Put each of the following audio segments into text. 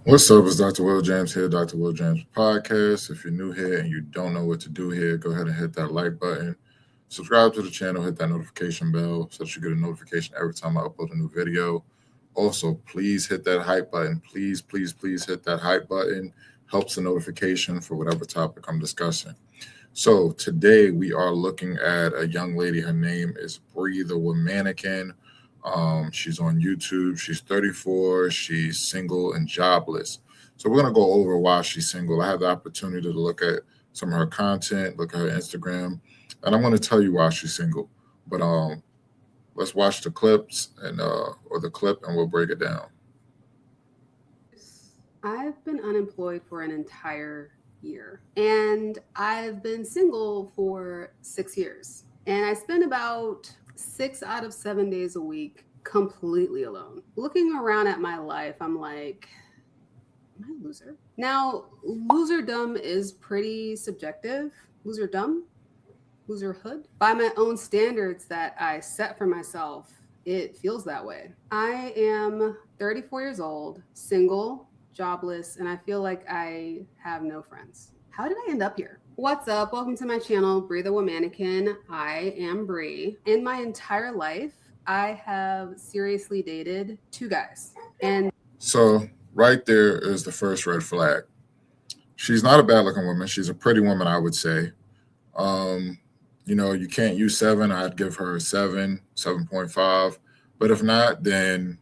What's up? It's Dr. Will James here, Dr. Will James Podcast. If you're new here and you don't know what to do here, go ahead and hit that like button. Subscribe to the channel, hit that notification bell so that you get a notification every time I upload a new video. Also, please hit that hype button. Please hit that hype button. Helps the notification for whatever topic I'm discussing. So today we are looking at a young lady. Her name is Bri the Wommanequin. She's on YouTube. She's 34. She's single and jobless. So we're gonna go over why she's single. I had the opportunity to look at some of her content, look at her Instagram, and I'm gonna tell you why she's single. But let's watch the clips and or the clip, and we'll break it down. I've been unemployed for an entire year, and I've been single for 6 years. And I spend about 6 out of 7 days a week completely alone. Looking around at my life, I'm like, am I a loser? Now, loserdom is pretty subjective. Loserdom, loserhood. By my own standards that I set for myself, it feels that way. I am 34 years old, single, jobless, and I feel like I have no friends. How did I end up here? What's up? Welcome to my channel, Bri the Wommanequin. I am Bri. In my entire life, I have seriously dated 2 guys. And So right there is the first red flag. She's not a bad looking woman. She's a pretty woman, I would say. You can't use 7. I'd give her a 7, 7.5. But if not, then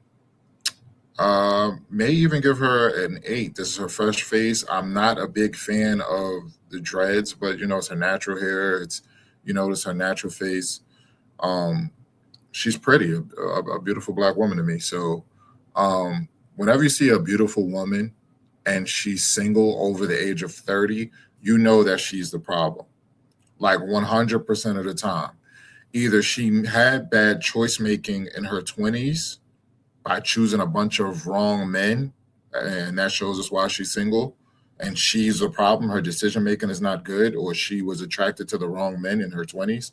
may even give her an 8. This is her fresh face. I'm not a big fan of the dreads, but it's her natural hair. It's her natural face. Um, she's pretty, a beautiful black woman to me. So whenever you see a beautiful woman and she's single over the age of 30, you know that she's the problem. Like 100% of the time. Either she had bad choice making in her 20s by choosing a bunch of wrong men, and that shows us why she's single, and she's the problem. Her decision making is not good, or she was attracted to the wrong men in her 20s,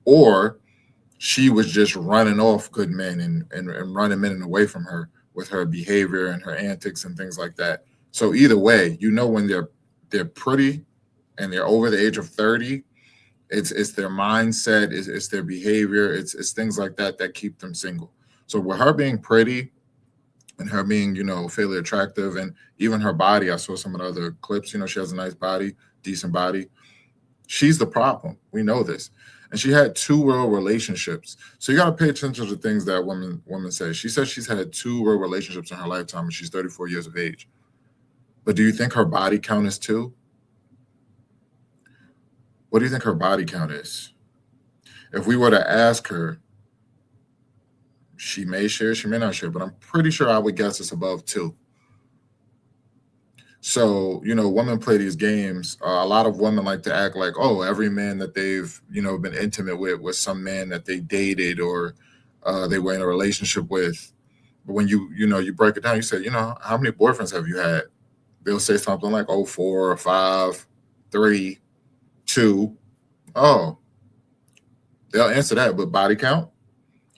or she was just running off good men and running men away from her with her behavior and her antics and things like that. So either way, when they're pretty and they're over the age of 30, it's their mindset, it's their behavior, it's things like that keep them single. So with her being pretty and her being, fairly attractive, and even her body, I saw some of the other clips, she has a nice body, decent body. She's the problem. We know this. And she had 2 real relationships. So you got to pay attention to the things that women say. She says she's had 2 real relationships in her lifetime and she's 34 years of age. But do you think her body count is 2? What do you think her body count is? If we were to ask her, she may share, she may not share, but I'm pretty sure I would guess it's above 2. So, women play these games. A lot of women like to act like, oh, every man that they've, been intimate with was some man that they dated or they were in a relationship with. But when you break it down, you say, how many boyfriends have you had? They'll say something like, oh, 4 or 5, 3, 2. Oh, they'll answer that. But body count?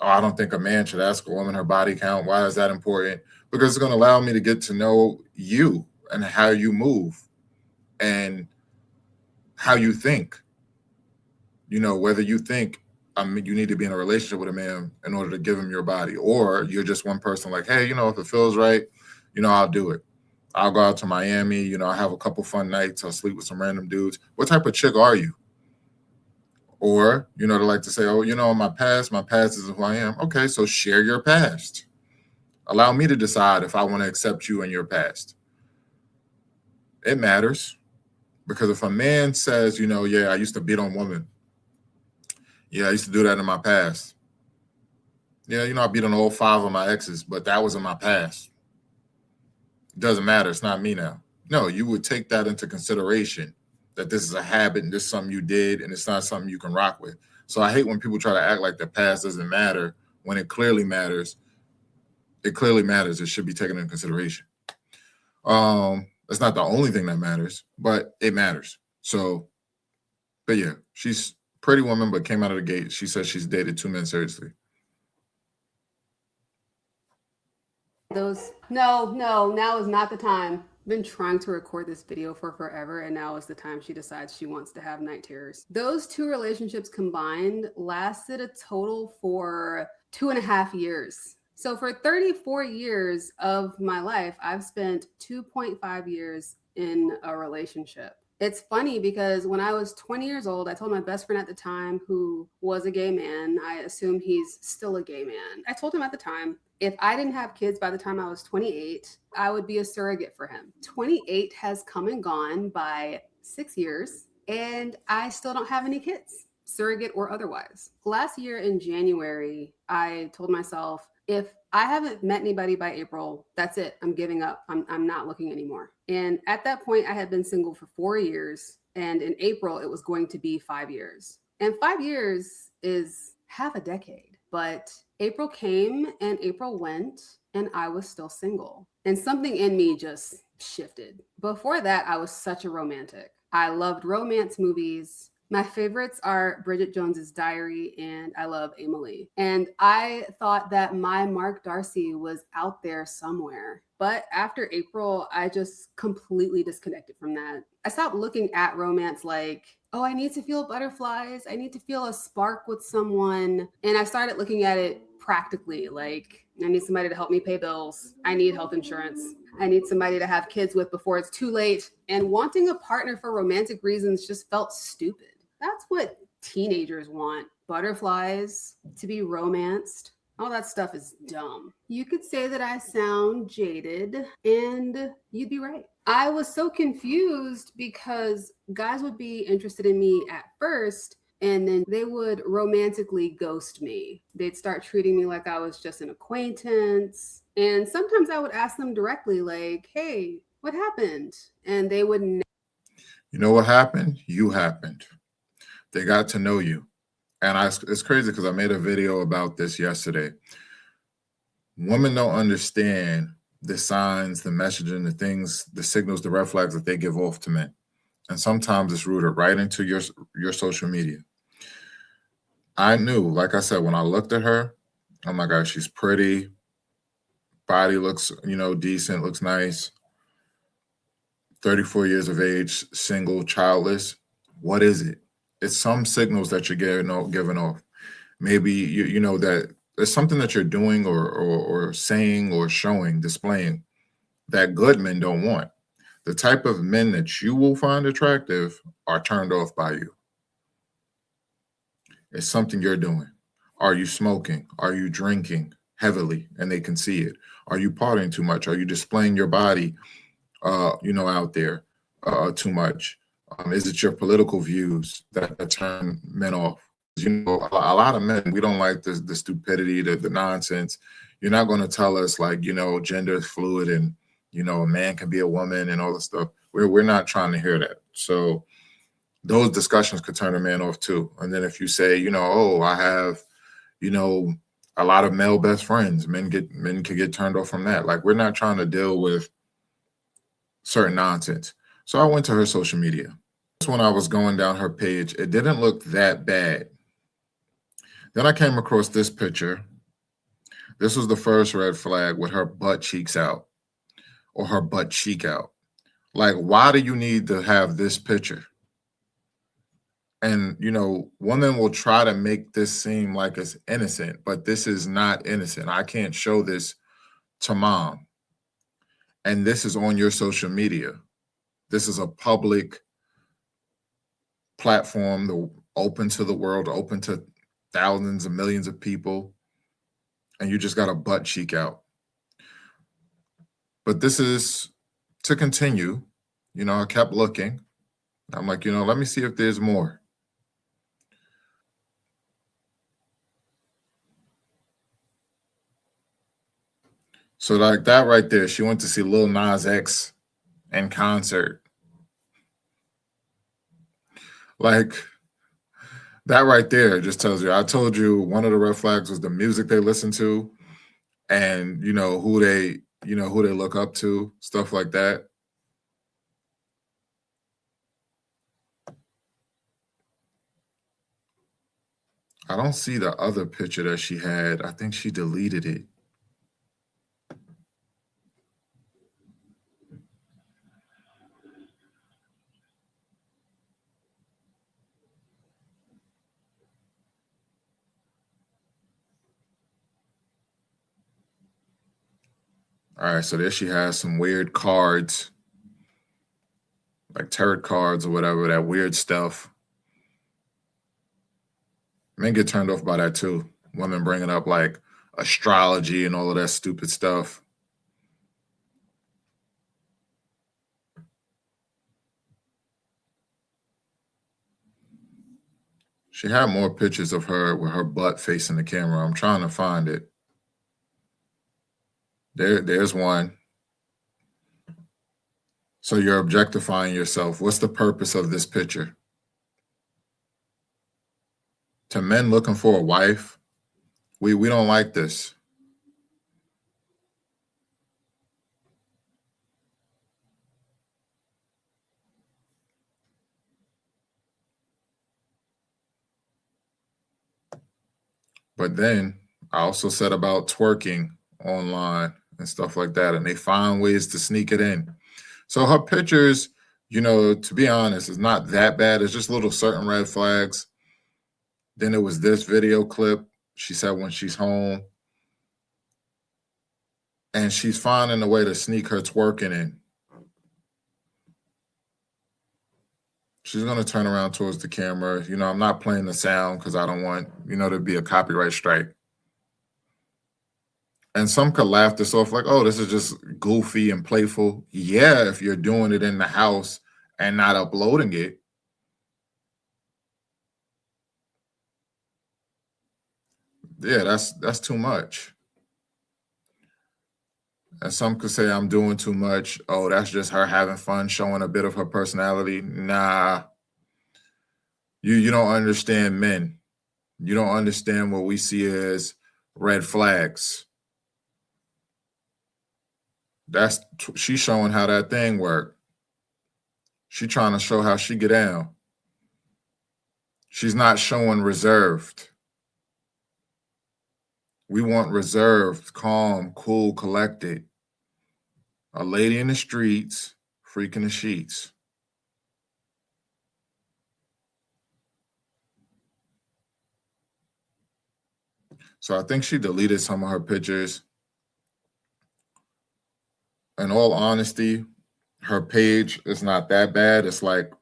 Oh, I don't think a man should ask a woman her body count. Why is that important? Because it's going to allow me to get to know you and how you move and how you think. Whether you think you need to be in a relationship with a man in order to give him your body, or you're just one person like, hey, if it feels right, I'll do it. I'll go out to Miami, I'll have a couple fun nights. I'll sleep with some random dudes. What type of chick are you? Or, they like to say, oh, my past isn't who I am. Okay, so share your past. Allow me to decide if I want to accept you in your past. It matters. Because if a man says, yeah, I used to beat on women. Yeah, I used to do that in my past. Yeah, I beat on all 5 of my exes, but that was in my past. It doesn't matter. It's not me now. No, you would take that into consideration, that this is a habit and this is something you did and it's not something you can rock with. So I hate when people try to act like the past doesn't matter when it clearly matters. It clearly matters. It should be taken into consideration. It's not the only thing that matters, but it matters. So, but yeah, she's a pretty woman, but came out of the gate. She says she's dated 2 men seriously. Now is not the time. I've been trying to record this video for forever, and now is the time she decides she wants to have night terrors. Those two relationships combined lasted a total for 2.5 years. So for 34 years of my life, I've spent 2.5 years in a relationship. It's funny because when I was 20 years old, I told my best friend at the time, who was a gay man, I assume he's still a gay man. I told him at the time, if I didn't have kids by the time I was 28, I would be a surrogate for him. 28 has come and gone by 6 years, and I still don't have any kids, surrogate or otherwise. Last year in January, I told myself, if I haven't met anybody by April, that's it. I'm giving up. I'm not looking anymore. And at that point, I had been single for 4 years. And in April, it was going to be 5 years. And 5 years is half a decade. But April came and April went, and I was still single. And something in me just shifted. Before that, I was such a romantic. I loved romance movies. My favorites are Bridget Jones's Diary and I Love Emily. And I thought that my Mark Darcy was out there somewhere. But after April, I just completely disconnected from that. I stopped looking at romance like, oh, I need to feel butterflies. I need to feel a spark with someone. And I started looking at it practically, like, I need somebody to help me pay bills. I need health insurance. I need somebody to have kids with before it's too late. And wanting a partner for romantic reasons just felt stupid. That's what teenagers want. Butterflies, to be romanced. All that stuff is dumb. You could say that I sound jaded, and you'd be right. I was so confused because guys would be interested in me at first, and then they would romantically ghost me. They'd start treating me like I was just an acquaintance. And sometimes I would ask them directly, like, hey, what happened? And they would. You know what happened? You happened. They got to know you. And it's crazy because I made a video about this yesterday. Women don't understand the signs, the messaging, the things, the signals, the red flags that they give off to men. And sometimes it's rooted right into your social media. I knew, like I said, when I looked at her, oh my gosh, she's pretty. Body looks, decent, looks nice. 34 years of age, single, childless. What is it? It's some signals that you're giving off. Maybe you know that there's something that you're doing or saying or showing, displaying that good men don't want. The type of men that you will find attractive are turned off by you. It's something you're doing. Are you smoking? Are you drinking heavily and they can see it? Are you partying too much? Are you displaying your body, out there too much? Is it your political views that turn men off? A lot of men, we don't like the stupidity, the nonsense. You're not going to tell us like, gender is fluid and, a man can be a woman and all this stuff. We're not trying to hear that. So those discussions could turn a man off too. And then if you say, oh, I have, a lot of male best friends, men can get turned off from that. Like, we're not trying to deal with certain nonsense. So I went to her social media. When I was going down her page, it didn't look that bad. Then I came across this picture. This was the first red flag with her butt cheeks out or her butt cheek out. Like, why do you need to have this picture? And, women will try to make this seem like it's innocent, but this is not innocent. I can't show this to mom. And this is on your social media. This is a public platform, open to the world, open to thousands and millions of people. And you just got a butt cheek out. But this is to continue. I kept looking. I'm like, let me see if there's more. So like that right there, she went to see Lil Nas X in concert. Like, that right there just tells you. I told you one of the red flags was the music they listen to and, who they look up to, stuff like that. I don't see the other picture that she had. I think she deleted it. All right, so there she has some weird cards, like tarot cards or whatever, that weird stuff. Men get turned off by that too. Women bringing up like astrology and all of that stupid stuff. She had more pictures of her with her butt facing the camera. I'm trying to find it. There's one. So you're objectifying yourself. What's the purpose of this picture? To men looking for a wife, we don't like this. But then I also said about twerking online and stuff like that, and they find ways to sneak it in. So her pictures, to be honest, is not that bad. It's just little certain red flags. Then it was this video clip. She said when she's home, and she's finding a way to sneak her twerking in. She's going to turn around towards the camera. I'm not playing the sound because I don't want, to be a copyright strike. And some could laugh this off like, oh, this is just goofy and playful. Yeah, if you're doing it in the house and not uploading it. Yeah, that's too much. And some could say I'm doing too much. Oh, that's just her having fun, showing a bit of her personality. Nah. You don't understand men. You don't understand what we see as red flags. She's showing how that thing worked. She trying to show how she get down. She's not showing reserved. We want reserved, calm, cool, collected. A lady in the streets, freaking the sheets. So I think she deleted some of her pictures. In all honesty, her page is not that bad. It's like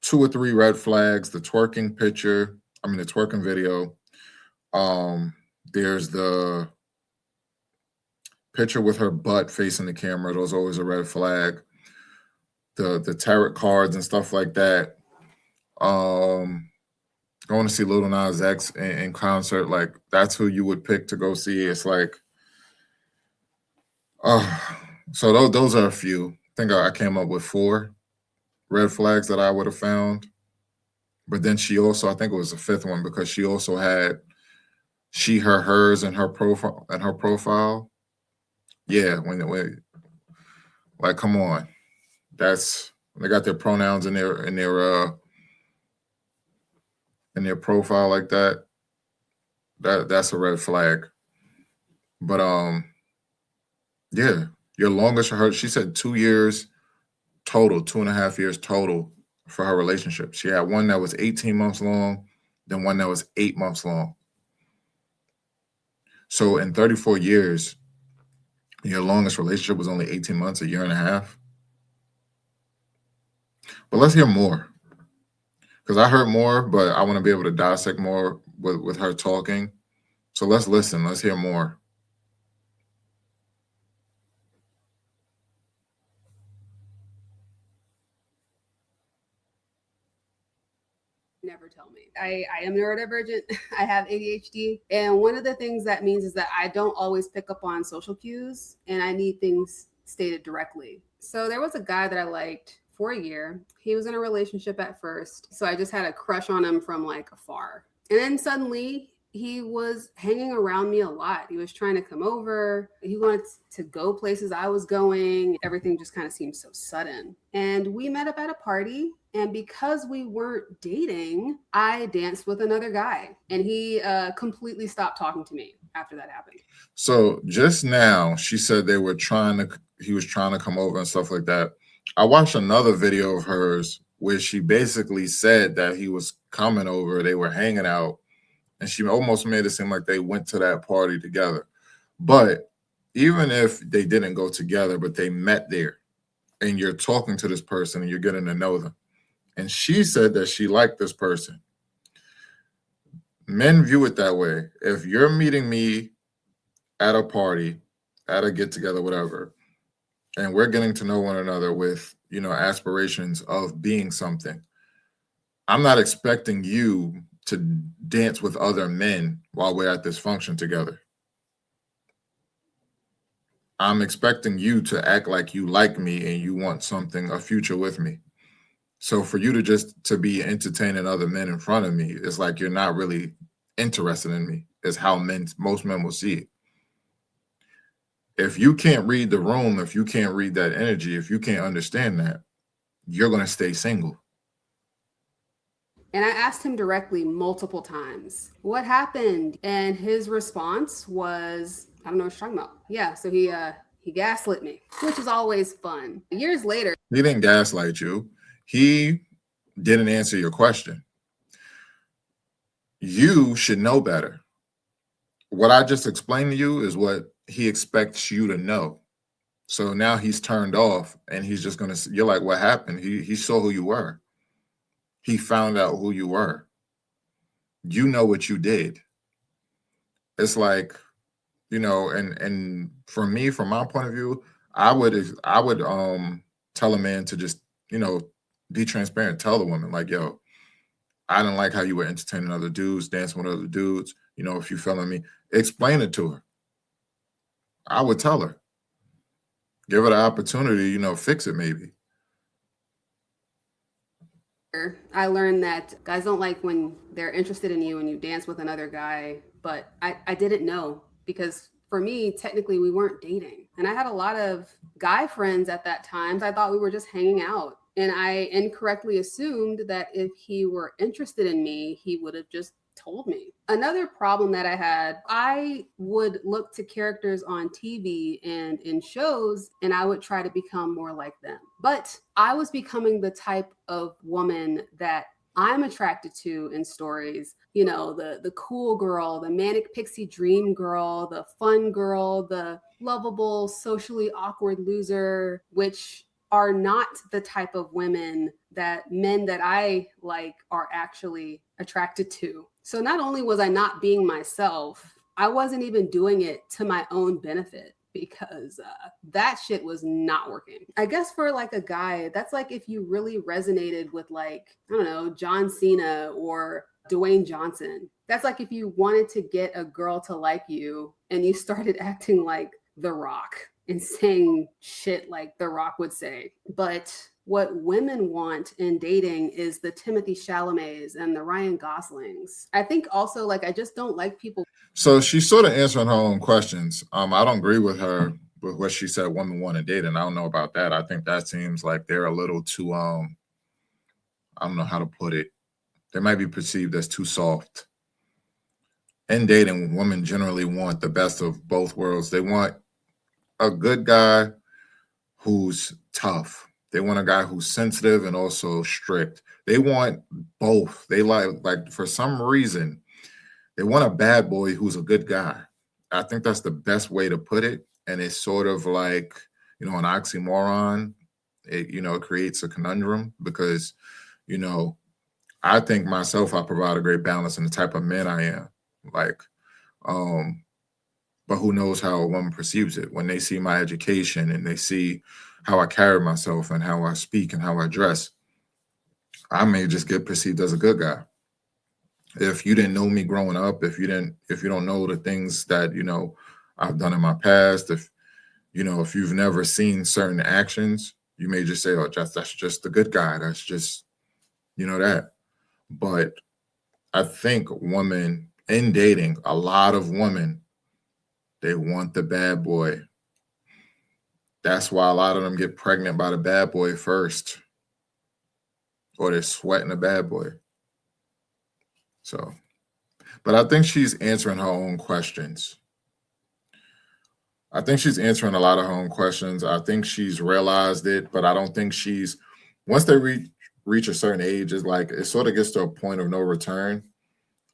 2 or 3 red flags. The twerking picture, the twerking video. There's the picture with her butt facing the camera. Those are always a red flag. The tarot cards and stuff like that. Going to see Lil Nas X in concert, like that's who you would pick to go see. It's like, so those are a few. I think I came up with 4 red flags that I would have found. But then she also, I think it was the 5th one, because she also had she, her, hers in her profile. Yeah, when like, come on, they got their pronouns in their profile like that. That's a red flag. But yeah, your longest for her, she said 2 years total, 2.5 years total for her relationship. She had one that was 18 months long, then one that was 8 months long. So in 34 years, your longest relationship was only 18 months, a year and a half. But let's hear more, because I heard more, but I want to be able to dissect more with her talking. So let's listen. Let's hear more. Never tell me. I am neurodivergent. I have ADHD. And one of the things that means is that I don't always pick up on social cues, and I need things stated directly. So there was a guy that I liked for a year. He was in a relationship at first. So I just had a crush on him from like afar. And then suddenly he was hanging around me a lot. He was trying to come over. He wanted to go places I was going. Everything just kind of seemed so sudden. And we met up at a party. And because we weren't dating, I danced with another guy. And he completely stopped talking to me after that happened. So just now, she said he was trying to come over and stuff like that. I watched another video of hers where she basically said that he was coming over. They were hanging out. And she almost made it seem like they went to that party together. But even if they didn't go together, but they met there and you're talking to this person and you're getting to know them. And she said that she liked this person. Men view it that way. If you're meeting me at a party, at a get together, whatever, and we're getting to know one another with, aspirations of being something, I'm not expecting you to dance with other men while we're at this function together. I'm expecting you to act like you like me and you want something, a future with me. So for you to just to be entertaining other men in front of me, it's like you're not really interested in me, is how most men will see it. If you can't read the room, if you can't read that energy, if you can't understand that, you're going to stay single. And I asked him directly multiple times, what happened? And his response was, I don't know what you're talking about. Yeah, so he gaslit me, which is always fun. Years later, he didn't gaslight you. He didn't answer your question. You should know better. What I just explained to you is what he expects you to know. So now he's turned off and he's just going to, you're like, what happened? He saw who you were. He found out who you were. You know what you did. It's like, and for me, from my point of view, I would tell a man to just, be transparent. Tell the woman, like, yo, I didn't like how you were entertaining other dudes, dancing with other dudes. If you feeling me, explain it to her. I would tell her. Give her the opportunity, fix it maybe. I learned that guys don't like when they're interested in you and you dance with another guy, but I didn't know, because for me, technically, we weren't dating. And I had a lot of guy friends at that time. I thought we were just hanging out. And I incorrectly assumed that if he were interested in me, he would have just told me. Another problem that I had, I would look to characters on TV and in shows, and I would try to become more like them. But I was becoming the type of woman that I'm attracted to in stories. The cool girl, the manic pixie dream girl, the fun girl, the lovable, socially awkward loser, which are not the type of women that men that I like are actually attracted to. So not only was I not being myself, I wasn't even doing it to my own benefit, because that shit was not working. I guess for like a guy, that's like if you really resonated with, like, I don't know, John Cena or Dwayne Johnson. That's like if you wanted to get a girl to like you and you started acting like The Rock and saying shit like The Rock would say. But what women want in dating is the Timothy Chalamets and the Ryan Goslings. I think also, like, I just don't like people. So she's sort of answering her own questions. I don't agree with her with what she said women want to date, and I don't know about that. I think that seems like they're a little too I don't know how to put it. They might be perceived as too soft. In dating, women generally want the best of both worlds. They want a good guy who's tough. They want a guy who's sensitive and also strict. They want both. They like for some reason, they want a bad boy who's a good guy. I think that's the best way to put it. And it's sort of like, an oxymoron. It creates a conundrum because, I think myself, I provide a great balance in the type of man I am. Like, but who knows how a woman perceives it when they see my education and they see how I carry myself and how I speak and how I dress. I may just get perceived as a good guy. If you didn't know me growing up, if you don't know the things that, I've done in my past, if you've never seen certain actions, you may just say, oh, that's just the good guy. That's just, that. But I think women in dating, a lot of women, they want the bad boy. That's why a lot of them get pregnant by the bad boy first, or they're sweating the bad boy. So, but I think she's answering her own questions. I think she's answering a lot of her own questions. I think she's realized it, but I don't think once they reach a certain age, it's like it sort of gets to a point of no return.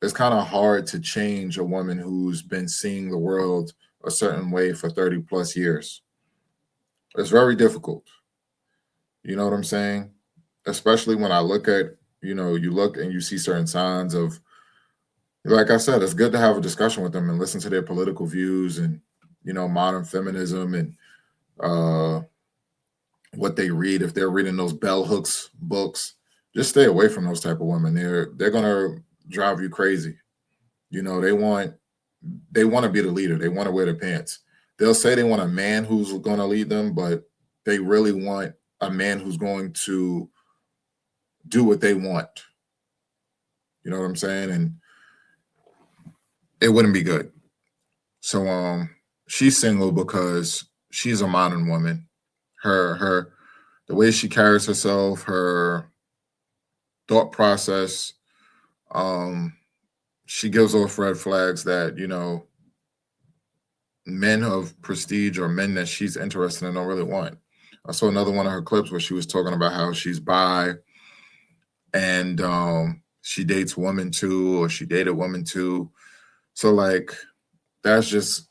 It's kind of hard to change a woman who's been seeing the world a certain way for 30 plus years. It's very difficult. You know what I'm saying? Especially when I look at, you look and you see certain signs of, like I said, it's good to have a discussion with them and listen to their political views and, modern feminism and uh, what they read. If they're reading those bell hooks books, just stay away from those type of women. They're gonna drive you crazy. They want to be the leader. They want to wear the pants. They'll say they want a man who's going to lead them, but they really want a man who's going to do what they want. You know what I'm saying? And it wouldn't be good. So she's single because she's a modern woman. Her the way she carries herself, her thought process, um, she gives off red flags that, men of prestige or men that she's interested in don't really want. I saw another one of her clips where she was talking about how she's bi and she dates women too, or she dated women too. So like that's just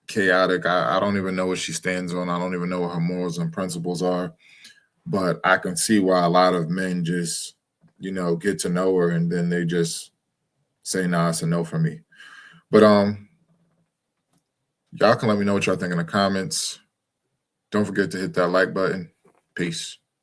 chaotic. I don't even know what she stands on. I don't even know what her morals and principles are. But I can see why a lot of men just, get to know her and then they just say, nah, it's a no for me. But y'all can let me know what y'all think in the comments. Don't forget to hit that like button. Peace.